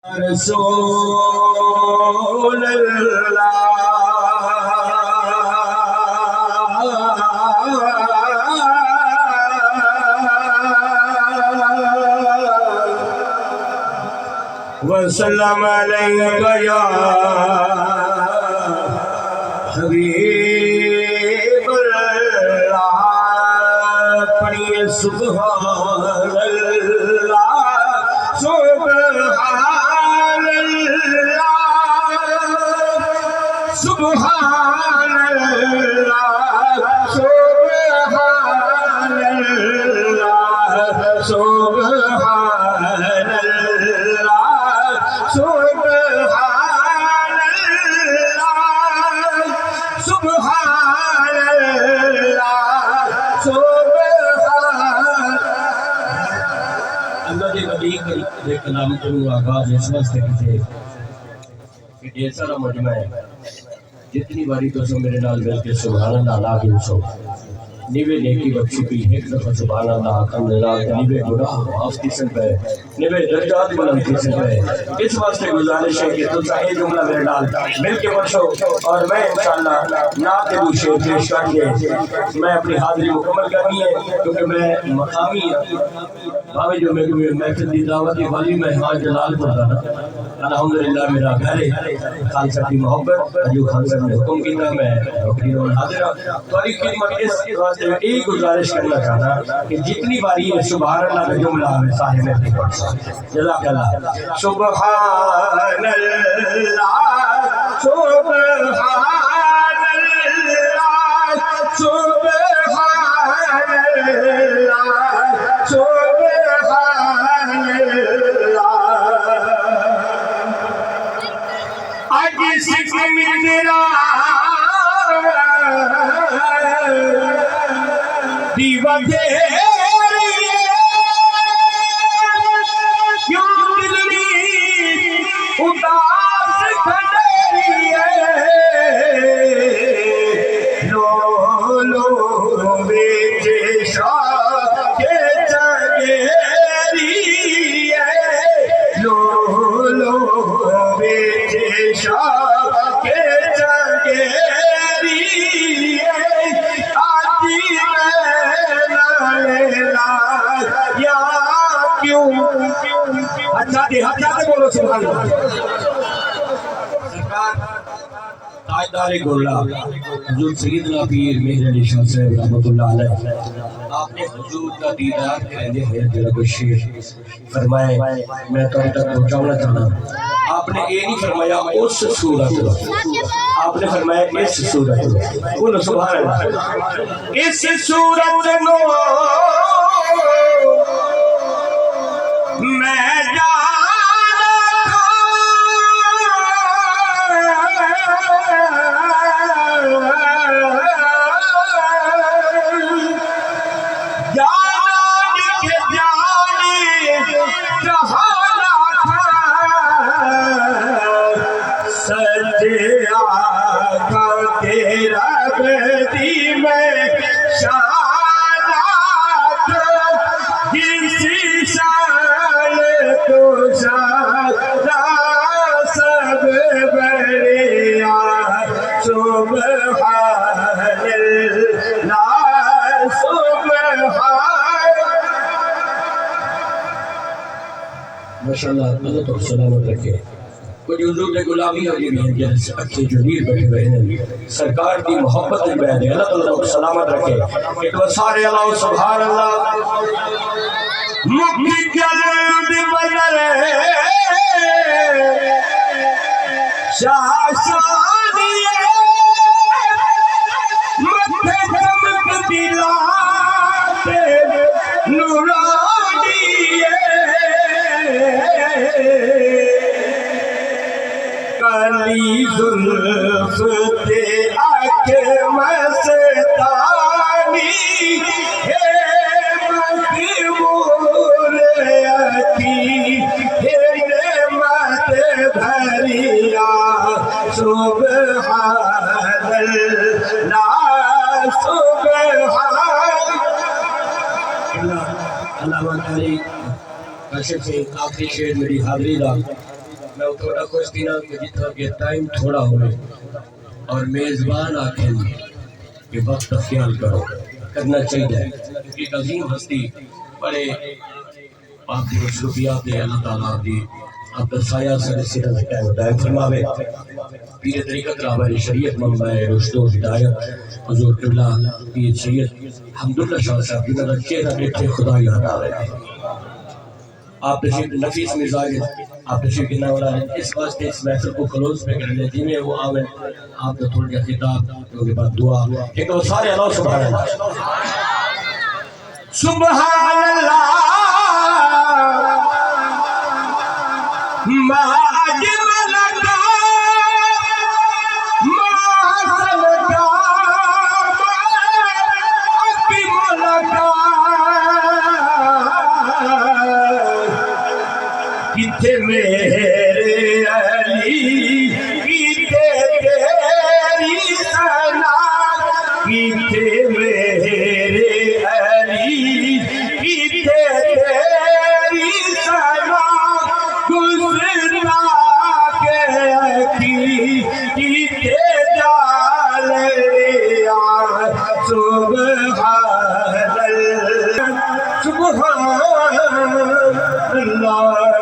رسول اللہ وسلم علیک یا حبیب اللہ پڑھیے سبحان اللہ سبحان سبحان اللہ سبحان اللہ سبحان اللہ سبحان اللہ سبحان اللہ سبحان اللہ کے نبی کے کلام کو آغاز اس واسطے کیجیے کہ ڈھیر سارا مجمع ہے جتنی باری تو سو میرے نال مل کے سبحان اللہ لا کے سو نیوے نیکی بخشی پی ایک دفعہ سبحان اللہ الحمد للہ نیوے گناہ معاف کسن پہ نیوے درجات بلند کسن پہ اس واسطے گزارش ہے کہ تم یہ جملہ میرے نال مل کے پڑھو اور میں انشاءاللہ نعت ابو شیر پیش کر کے میں اپنی حاضری مکمل کرنی ہے کیونکہ میں مقامی بھاوے جو محفل دی دعوت والی مہمان جلال پڑھا نا الحمدللہ میرا گھر ہے خالصہ کی محبت جو خان صاحب نے حکم کیا میں نوکری اور حاضر تمہاری خدمت اس واسطے میں ایک گزارش کرنا چاہتا کہ جتنی باری یہ سبحان اللہ کا جملہ ہمیں سارے میں بھی پڑھ سکتے جزاک اللہ سبحان اللہ سبحان اللہ سبحان اللہ سبحان اللہ آج سکھ مندرہ دیوہ تیری کیوں دلنی اداس کھڑی ہے لو لو بیچے شاہ کے چگیری ہے لو لو بیچے شاہ کے چگیری ہے آجی اچھا دے بولو سبحان اللہ سرکار تاجدار گولہ حضور سیدنا پیر مہر علی شاہ صاحب رحمت اللہ علیہ آپ نے حضور کا دیدار کرنے ہیں جناب الشیر فرمائے میں تو تک پہنچاؤنا چاہنا آپ نے یہ نہیں فرمایا اس صورت آپ نے فرمایا اس صورت بولو سبحان اللہ اس صورت نو میں جانا کے جانے چاہنا تھا سجیا کا تیرا بدی میں شانا تھا کسی شان تو شانا سب بڑیا سبحان اللہ سبحان ماشاءاللہ اللہ تو سلامت رکھے کچھ حضور نے غلامی ہوئی بھی ہیں جیسے اچھے جو نیر بیٹھے ہوئے ہیں سرکار کی محبت میں بیٹھے اللہ تعالیٰ کو سلامت رکھے ایک بار سارے اللہ سبحان اللہ مکھی جلد بدل شاہ شادیے مکھے چمک دلاتے نورانیے کالی زلف تے آنکھ مستانی ہے مقبول عطی ہے نعمت بھریا سبحان اللہ سبحان اللہ علامہ قاری کاشف سے آخری شعر میری حاضری دا میں تھوڑا خوش تھی نا کہ جتنا کہ ٹائم تھوڑا ہوئے اور میزبان آکھیں کہ وقت کا خیال کرو کرنا چاہیے کیونکہ ایک عظیم ہستی بڑے آپ کی مصروفیات ہے اللہ تعالیٰ دی آپ کا سایہ سر سرہ قائم دائم فرماوے پیر طریقت رہبر شریعت منبع رشد و ہدایت حضور قبلہ پیر سید حمداللہ شاہ صاحب جنہوں نے چہرہ دیکھتے خدا یاد آ رہے ہیں آپ تشریف نفیس مزاج آپ تشریف کتنا والا ہے اس واسطے اس محفل کو کلوز پہ کرنے جی میں وہ آمن آپ کا تھوڑا جا خطاب ان کے بعد دعا ایک وہ سارے اللہ سبحان اللہ سبحان اللہ ما اجمل کا ما حسن کا ما اکمل کا کتے میرے علی کتے تیری ثنا کتے میرے علی کتے تیری ثنا گزرنا کے کتے جال سبحان اللہ